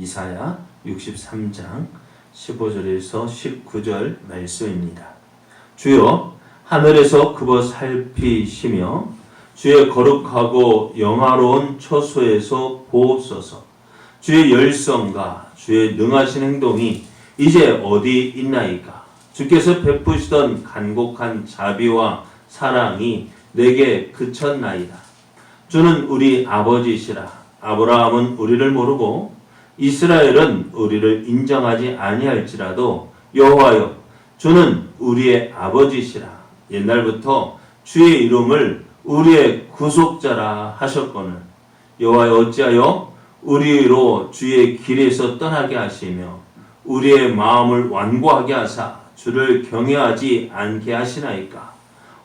이사야 63장 15절에서 19절 말씀입니다. 주여 하늘에서 그거 살피시며 주의 거룩하고 영화로운 처소에서 보옵소서. 주의 열성과 주의 능하신 행동이 이제 어디 있나이까? 주께서 베푸시던 간곡한 자비와 사랑이 내게 그쳤나이다. 주는 우리 아버지시라. 아브라함은 우리를 모르고 이스라엘은 우리를 인정하지 아니할지라도 여호와여, 주는 우리의 아버지시라. 옛날부터 주의 이름을 우리의 구속자라 하셨거늘 여호와여, 어찌하여 우리로 주의 길에서 떠나게 하시며 우리의 마음을 완고하게 하사 주를 경외하지 않게 하시나이까?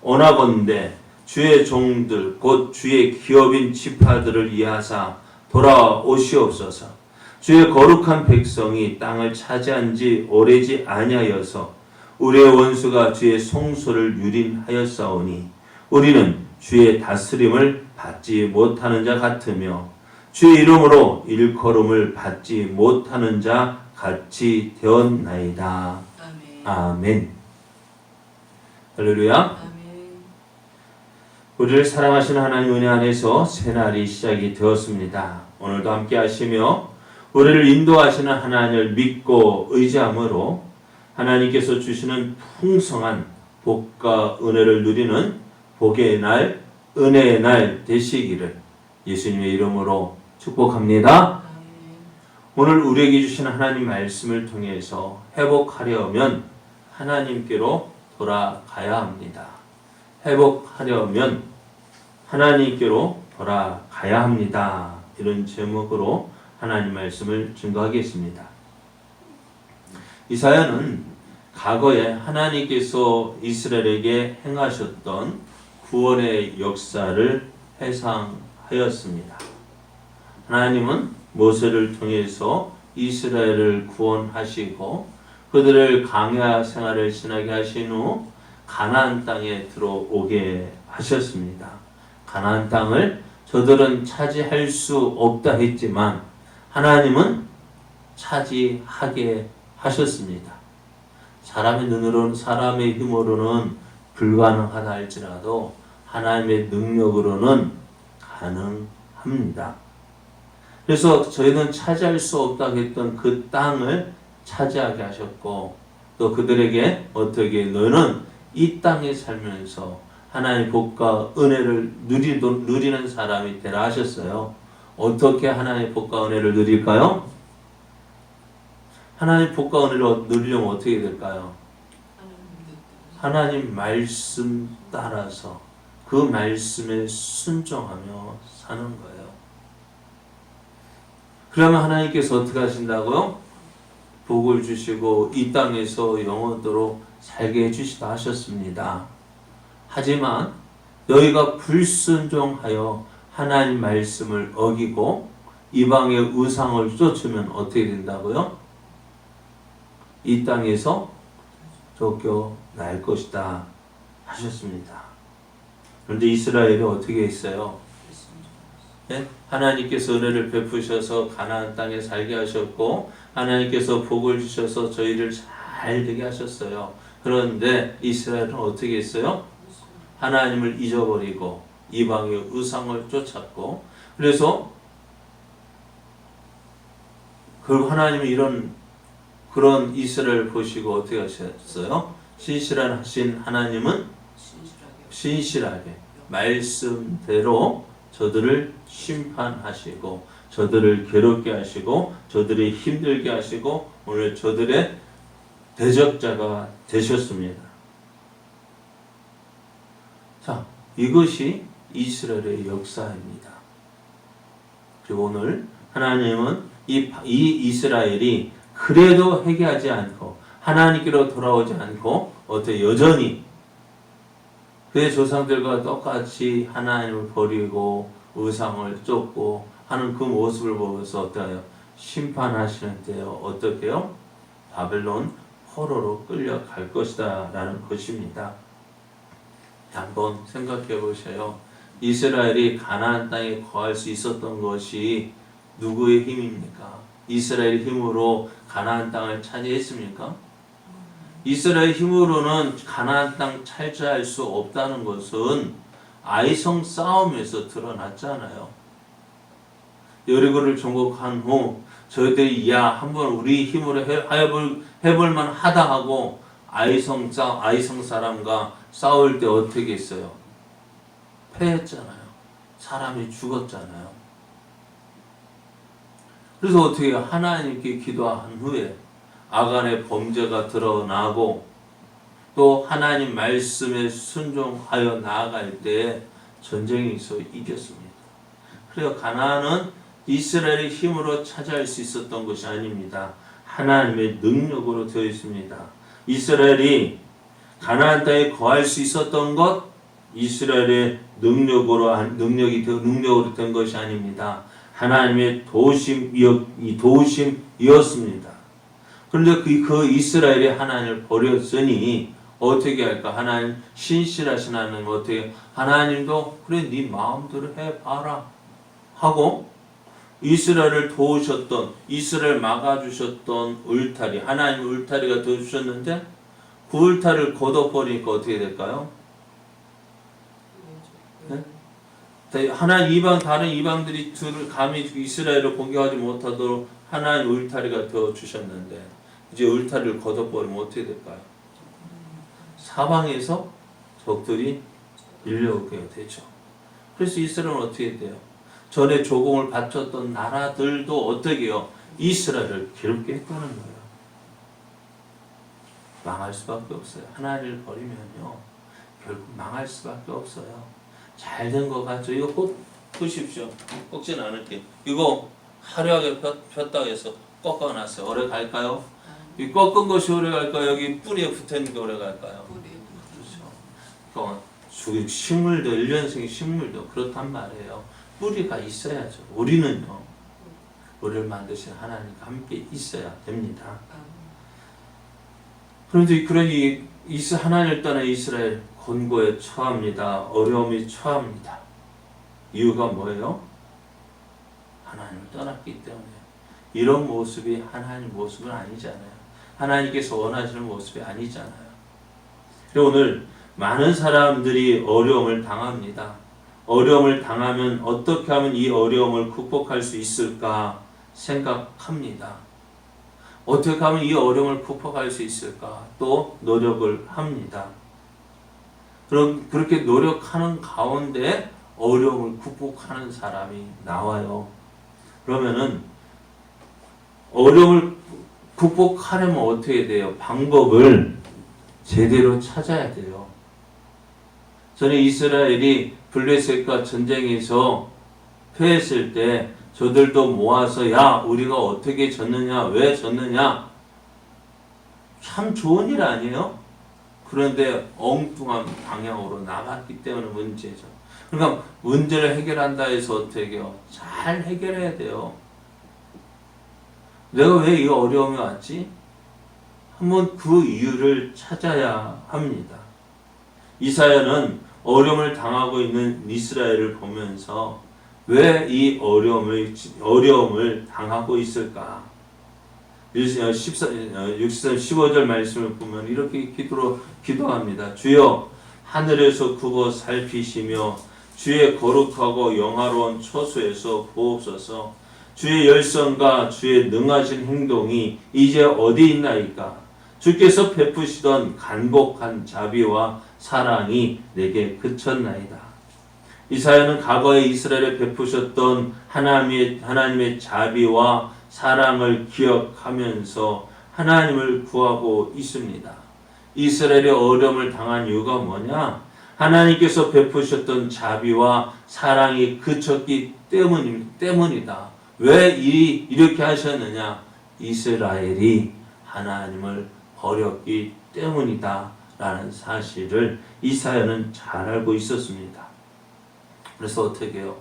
원하건대 주의 종들 곧 주의 기업인 지파들을 이해하사 돌아오시옵소서. 주의 거룩한 백성이 땅을 차지한 지 오래지 아니하여서 우리의 원수가 주의 송소를 유린하였사오니 우리는 주의 다스림을 받지 못하는 자 같으며 주의 이름으로 일컬음을 받지 못하는 자 같이 되었나이다. 아멘. 아멘. 할렐루야. 아멘. 우리를 사랑하시는 하나님 은혜 안에서 새날이 시작이 되었습니다. 오늘도 함께 하시며 우리를 인도하시는 하나님을 믿고 의지함으로 하나님께서 주시는 풍성한 복과 은혜를 누리는 복의 날, 은혜의 날 되시기를 예수님의 이름으로 축복합니다. 오늘 우리에게 주시는 하나님 말씀을 통해서 회복하려면 하나님께로 돌아가야 합니다. 회복하려면 하나님께로 돌아가야 합니다. 이런 제목으로 하나님 말씀을 증거하겠습니다. 이사야는 과거에 하나님께서 이스라엘에게 행하셨던 구원의 역사를 회상하였습니다. 하나님은 모세를 통해서 이스라엘을 구원하시고 그들을 광야 생활을 지나게 하신 후 가나안 땅에 들어오게 하셨습니다. 가나안 땅을 저들은 차지할 수 없다 했지만 하나님은 차지하게 하셨습니다. 사람의 눈으로는, 사람의 힘으로는 불가능하다 할지라도 하나님의 능력으로는 가능합니다. 그래서 저희는 차지할 수 없다고 했던 그 땅을 차지하게 하셨고 또 그들에게 어떻게 너는 이 땅에 살면서 하나님의 복과 은혜를 누리는 사람이 되라 하셨어요. 어떻게 하나님의 복과 은혜를 누릴까요? 하나님의 복과 은혜를 누리려면 어떻게 될까요? 하나님 말씀 따라서 그 말씀에 순종하며 사는 거예요. 그러면 하나님께서 어떻게 하신다고요? 복을 주시고 이 땅에서 영원토록 살게 해주시다 하셨습니다. 하지만 너희가 불순종하여 하나님 말씀을 어기고 이방의 우상을 쫓으면 어떻게 된다고요? 이 땅에서 쫓겨날 것이다 하셨습니다. 그런데 이스라엘이 어떻게 했어요? 네? 하나님께서 은혜를 베푸셔서 가나안 땅에 살게 하셨고 하나님께서 복을 주셔서 저희를 잘 되게 하셨어요. 그런데 이스라엘은 어떻게 했어요? 하나님을 잊어버리고 이방의 우상을 쫓았고 그래서 결국 하나님은 그런 이스라엘을 보시고 어떻게 하셨어요? 신실하신 하나님은 신실하게 말씀대로 저들을 심판하시고 저들을 괴롭게 하시고 저들이 힘들게 하시고 오늘 저들의 대적자가 되셨습니다. 자, 이것이 이스라엘의 역사입니다. 그리고 오늘 하나님은 이 이스라엘이 그래도 회개하지 않고 하나님께로 돌아오지 않고 어떻게 여전히 그의 조상들과 똑같이 하나님을 버리고 우상을 쫓고 하는 그 모습을 보면서 어때요? 심판하시는 때요. 어떻게요? 바벨론 포로로 끌려갈 것이다 라는 것입니다. 한번 생각해 보세요. 이스라엘이 가나안 땅에 거할 수 있었던 것이 누구의 힘입니까? 이스라엘 힘으로 가나안 땅을 차지했습니까? 이스라엘 힘으로는 가나안 땅 차지할 수 없다는 것은 아이성 싸움에서 드러났잖아요. 여리고를 정복한 후 저희들이 한번 우리 힘으로 해볼 만하다 하고 아이성 사람과 싸울 때 어떻게 했어요? 패했잖아요. 사람이 죽었잖아요. 그래서 어떻게 하나님께 기도한 후에 아간의 범죄가 드러나고 또 하나님 말씀에 순종하여 나아갈 때 전쟁이 있어 이겼습니다. 그래서 가나안은 이스라엘의 힘으로 차지할 수 있었던 것이 아닙니다. 하나님의 능력으로 되어 있습니다. 이스라엘이 가나안 땅에 거할 수 있었던 것 이스라엘의 능력으로 된 것이 아닙니다. 하나님의 도우심이었습니다. 그런데 그 이스라엘이 하나님을 버렸으니 어떻게 할까? 하나님 신실하신 하나님 어떻게 하나님도 그래 네 마음대로 해봐라 하고 이스라엘을 도우셨던 이스라엘 막아주셨던 울타리 하나님 울타리가 되어주셨는데 그 울타리를 걷어버리니까 어떻게 될까요? 네? 하나님 다른 이방들이 감히 이스라엘을 공격하지 못하도록 하나님 울타리가 되어주셨는데 이제 울타리를 걷어버리면 어떻게 될까요? 사방에서 적들이 밀려오게 되죠. 그래서 이스라엘은 어떻게 돼요? 전에 조공을 바쳤던 나라들도 어떻게 해요? 이스라엘을 괴롭게 했다는 거예요. 망할 수밖에 없어요. 하나님을 버리면요. 결국 망할 수밖에 없어요. 잘 된 거 같죠? 이거 꼭 보십시오. 꺾진 않을게요. 이거 화려하게 폈다고 해서 꺾어놨어요. 오래 갈까요? 이 꺾은 것이 오래 갈까요? 여기 뿌리에 붙어있는 게 오래 갈까요? 그렇죠. 그러니까 식물도 1년생 식물도 그렇단 말이에요. 뿌리가 있어야죠. 우리는요. 우리를 만드신 하나님과 함께 있어야 됩니다. 그런데 그러니 하나님을 떠난 이스라엘 곤고에 처합니다. 어려움이 처합니다. 이유가 뭐예요? 하나님을 떠났기 때문에. 이런 모습이 하나님 모습은 아니잖아요. 하나님께서 원하시는 모습이 아니잖아요. 그리고 오늘 많은 사람들이 어려움을 당합니다. 어려움을 당하면 어떻게 하면 이 어려움을 극복할 수 있을까 생각합니다. 어떻게 하면 이 어려움을 극복할 수 있을까 또 노력을 합니다. 그럼 그렇게 노력하는 가운데 어려움을 극복하는 사람이 나와요. 그러면은 어려움을 극복하려면 어떻게 돼요? 방법을 제대로 찾아야 돼요. 전에 이스라엘이 블레셋과 전쟁에서 패했을 때 저들도 모아서 야 우리가 어떻게 졌느냐 왜 졌느냐 참 좋은 일 아니에요? 그런데 엉뚱한 방향으로 나갔기 때문에 문제죠. 그러니까 문제를 해결한다 해서 어떻게 해요? 잘 해결해야 돼요. 내가 왜 이 어려움이 왔지? 한번 그 이유를 찾아야 합니다. 이사야는 어려움을 당하고 있는 이스라엘을 보면서 왜 이 어려움을 당하고 있을까? 15절 말씀을 보면 이렇게 기도합니다. 주여 하늘에서 굽어 살피시며 주의 거룩하고 영화로운 처소에서 보옵소서. 주의 열성과 주의 능하신 행동이 이제 어디 있나이까? 주께서 베푸시던 간곡한 자비와 사랑이 내게 그쳤나이다. 이사야는 과거에 이스라엘에 베푸셨던 하나님의 자비와 사랑을 기억하면서 하나님을 구하고 있습니다. 이스라엘이 어려움을 당한 이유가 뭐냐? 하나님께서 베푸셨던 자비와 사랑이 그쳤기 때문이다. 왜 이렇게 하셨느냐? 이스라엘이 하나님을 버렸기 때문이다 라는 사실을 이사야는 잘 알고 있었습니다. 그래서 어떻게 해요?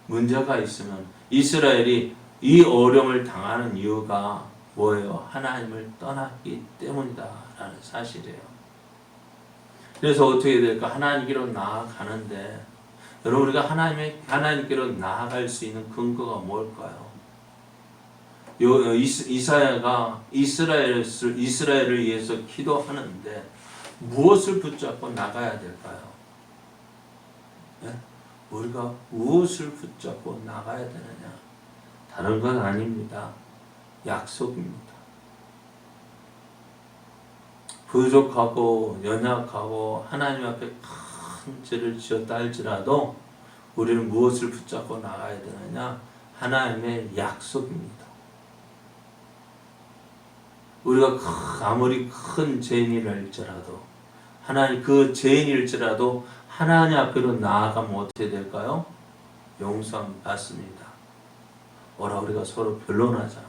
문제가 있으면 이스라엘이 이 어려움을 당하는 이유가 뭐예요? 하나님을 떠났기 때문이다 라는 사실이에요. 그래서 어떻게 될까? 하나님께로 나아가는데 여러분 우리가 하나님께로 나아갈 수 있는 근거가 뭘까요? 이사야가 이스라엘을 위해서 기도하는데 무엇을 붙잡고 나가야 될까요? 네? 우리가 무엇을 붙잡고 나가야 되느냐? 다른 건 아닙니다. 약속입니다. 부족하고 연약하고 하나님 앞에 큰 죄를 지었다 할지라도 우리는 무엇을 붙잡고 나가야 되느냐? 하나님의 약속입니다. 우리가 아무리 큰 죄인이라 할지라도 하나님 그 죄인일지라도 하나님 앞으로 나아가면 어떻게 될까요? 용서함 받습니다. 오라 우리가 서로 변론하자.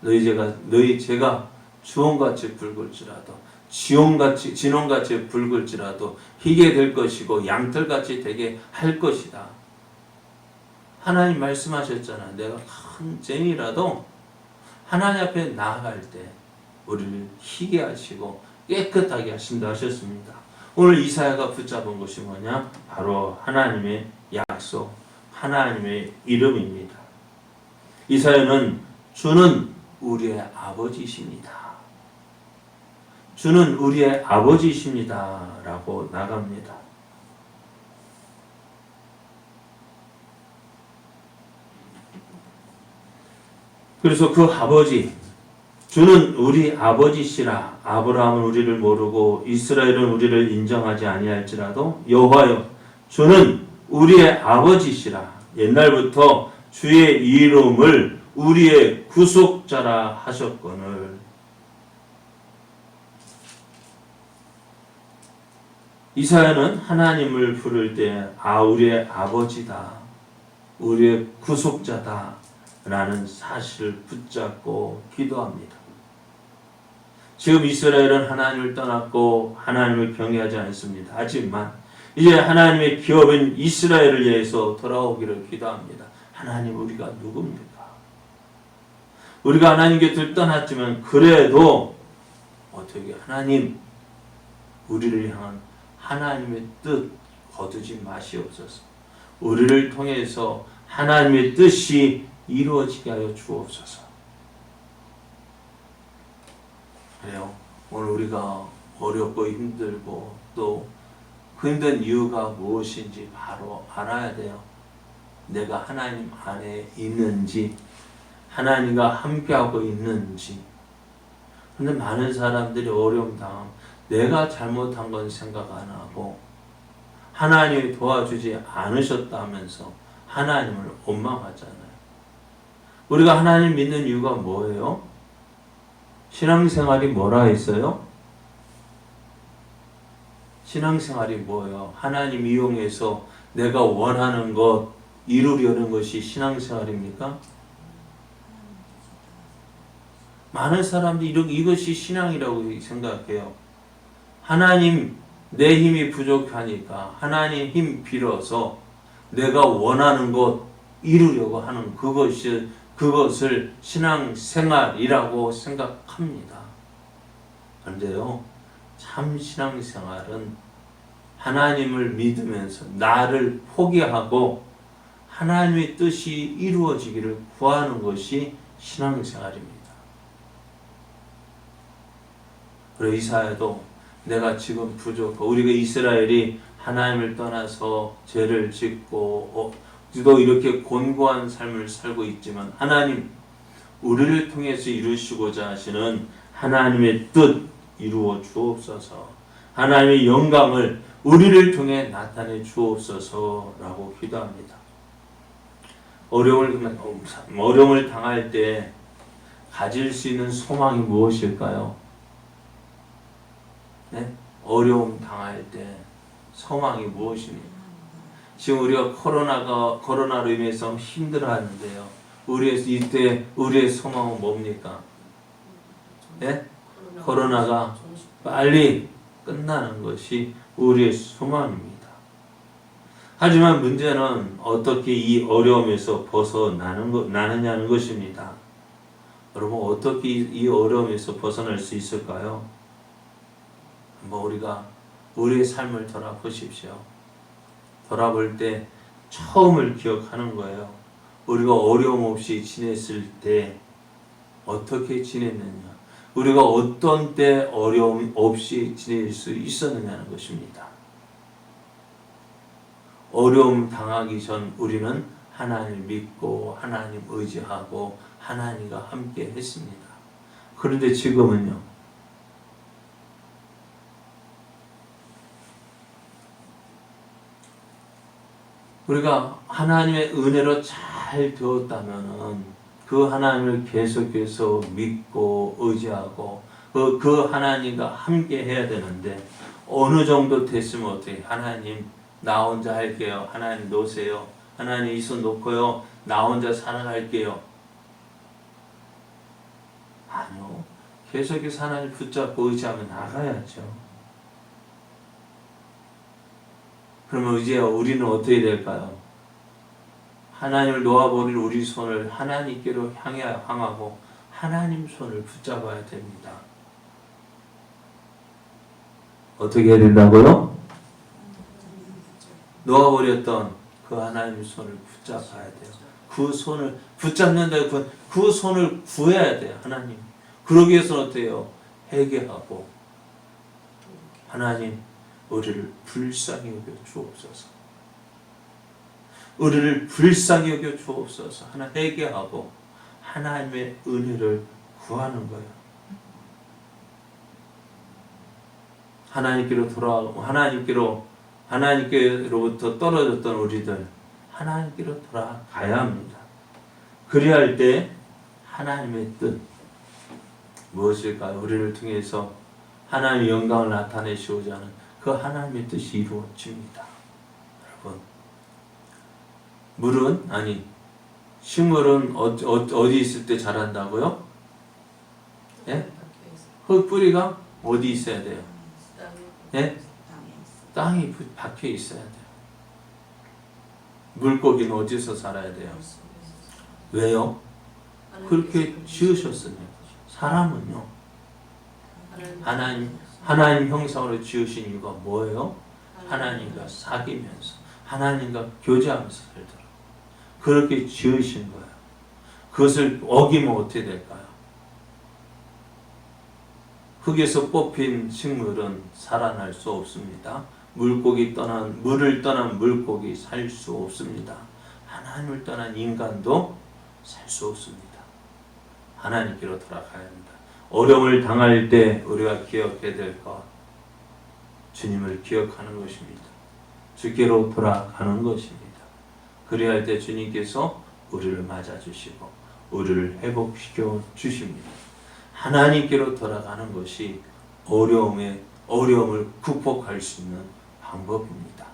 너희 죄가 주홍같이 붉을지라도 진홍같이 붉을지라도 희게 될 것이고 양털같이 되게 할 것이다. 하나님 말씀하셨잖아. 내가 큰 죄인이라도 하나님 앞에 나아갈 때 우리를 희게 하시고 깨끗하게 하신다 하셨습니다. 오늘 이사야가 붙잡은 것이 뭐냐? 바로 하나님의 약속, 하나님의 이름입니다. 이사야는 주는 우리의 아버지이십니다. 주는 우리의 아버지이십니다. 라고 나갑니다. 그래서 그 아버지, 주는 우리 아버지시라. 아브라함은 우리를 모르고 이스라엘은 우리를 인정하지 아니할지라도 여호와여, 주는 우리의 아버지시라. 옛날부터 주의 이름을 우리의 구속자라 하셨거늘. 이사야는 하나님을 부를 때 우리의 아버지다, 우리의 구속자다 라는 사실을 붙잡고 기도합니다. 지금 이스라엘은 하나님을 떠났고 하나님을 경외하지 않습니다. 하지만 이제 하나님의 기업인 이스라엘을 위해서 돌아오기를 기도합니다. 하나님, 우리가 누굽니까? 우리가 하나님 곁을 떠났지만 그래도 어떻게 하나님, 우리를 향한 하나님의 뜻 거두지 마시옵소서. 우리를 통해서 하나님의 뜻이 이루어지게 하여 주옵소서. 그래요. 오늘 우리가 어렵고 힘들고 또 그 힘든 이유가 무엇인지 바로 알아야 돼요. 내가 하나님 안에 있는지, 하나님과 함께하고 있는지. 근데 많은 사람들이 어려움 당하면 내가 잘못한 건 생각 안 하고 하나님이 도와주지 않으셨다면서 하나님을 원망하잖아요. 우리가 하나님 믿는 이유가 뭐예요? 신앙생활이 뭐라 했어요? 신앙생활이 뭐예요? 하나님 이용해서 내가 원하는 것 이루려는 것이 신앙생활입니까? 많은 사람들이 이것이 신앙이라고 생각해요. 하나님, 내 힘이 부족하니까 하나님 힘 빌어서 내가 원하는 것 이루려고 하는 그것을 신앙생활이라고 생각합니다. 그런데요, 참 신앙생활은 하나님을 믿으면서 나를 포기하고 하나님의 뜻이 이루어지기를 구하는 것이 신앙생활입니다. 그리고 이사야도 내가 지금 부족하고, 우리가 이스라엘이 하나님을 떠나서 죄를 짓고 또 이렇게 곤고한 삶을 살고 있지만 하나님, 우리를 통해서 이루시고자 하시는 하나님의 뜻 이루어 주옵소서. 하나님의 영광을 우리를 통해 나타내 주옵소서라고 기도합니다. 어려움을 당할 때 가질 수 있는 소망이 무엇일까요? 네? 어려움 당할 때 소망이 무엇입니까? 지금 우리가 코로나로 인해서 힘들어하는데요. 이때 우리의 소망은 뭡니까? 네? 코로나가 빨리 끝나는 것이 우리의 소망입니다. 하지만 문제는 어떻게 이 어려움에서 벗어나느냐는 것입니다. 여러분, 어떻게 이 어려움에서 벗어날 수 있을까요? 한번 우리가 우리의 삶을 돌아보십시오. 돌아볼 때 처음을 기억하는 거예요. 우리가 어려움 없이 지냈을 때 어떻게 지냈느냐, 우리가 어떤 때 어려움 없이 지낼 수 있었느냐는 것입니다. 어려움 당하기 전 우리는 하나님 믿고 하나님 의지하고 하나님과 함께 했습니다. 그런데 지금은요, 우리가 하나님의 은혜로 잘 되었다면은 그 하나님을 계속해서 믿고 의지하고 그 하나님과 함께 해야 되는데, 어느 정도 됐으면 어떻게, 하나님 나 혼자 할게요, 하나님 놓으세요, 하나님 이 손 놓고요 나 혼자 살아갈게요. 아니요, 계속해서 하나님 붙잡고 의지하며 나가야죠. 그러면 이제 우리는 어떻게 될까요? 하나님을 놓아버린 우리 손을 하나님께로 향하고 하나님 손을 붙잡아야 됩니다. 어떻게 해야 된다고요? 놓아버렸던 그 하나님 손을 붙잡아야 돼요. 그 손을 붙잡는다, 그 손을 구해야 돼요. 하나님. 그러기 위해서는 어떻게 해요? 회개하고 하나님 우리를 불쌍히 여겨 주옵소서. 우리를 불쌍히 여겨 주옵소서. 하나 회개하고 하나님의 은혜를 구하는 거예요. 하나님께로 돌아가고 하나님께로부터 떨어졌던 우리들 하나님께로 돌아가야 합니다. 그래야 할 때 하나님의 뜻 무엇일까요? 우리를 통해서 하나님의 영광을 나타내시고자 하는 그 하나님의 뜻이 이루어집니다. 여러분, 식물은 어디 있을 때 자란다고요? 예? 흙 뿌리가 어디 있어야 돼요? 예? 땅이 박혀 있어야 돼요. 물고기는 어디서 살아야 돼요? 왜요? 그렇게 지으셨으니까. 사람은요, 하나님 형상으로 지으신 이유가 뭐예요? 하나님과 사귀면서 하나님과 교제하면서 살도록 그렇게 지으신 거예요. 그것을 어기면 어떻게 될까요? 흙에서 뽑힌 식물은 살아날 수 없습니다. 물을 떠난 물고기 살 수 없습니다. 하나님을 떠난 인간도 살 수 없습니다. 하나님께로 돌아가야 합니다. 어려움을 당할 때 우리가 기억해야 될 것, 주님을 기억하는 것입니다. 주께로 돌아가는 것입니다. 그래야 할 때 주님께서 우리를 맞아주시고 우리를 회복시켜 주십니다. 하나님께로 돌아가는 것이 어려움을 극복할 수 있는 방법입니다.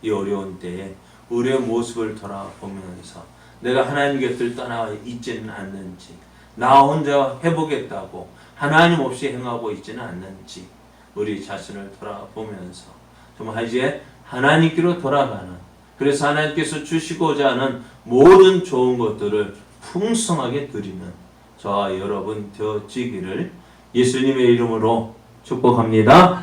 이 어려운 때에 우리의 모습을 돌아보면서 내가 하나님 곁을 떠나 있지는 않는지, 나 혼자 해보겠다고 하나님 없이 행하고 있지는 않는지 우리 자신을 돌아보면서 정말 이제 하나님께로 돌아가는, 그래서 하나님께서 주시고자 하는 모든 좋은 것들을 풍성하게 누리는 저와 여러분 되어지기를 예수님의 이름으로 축복합니다.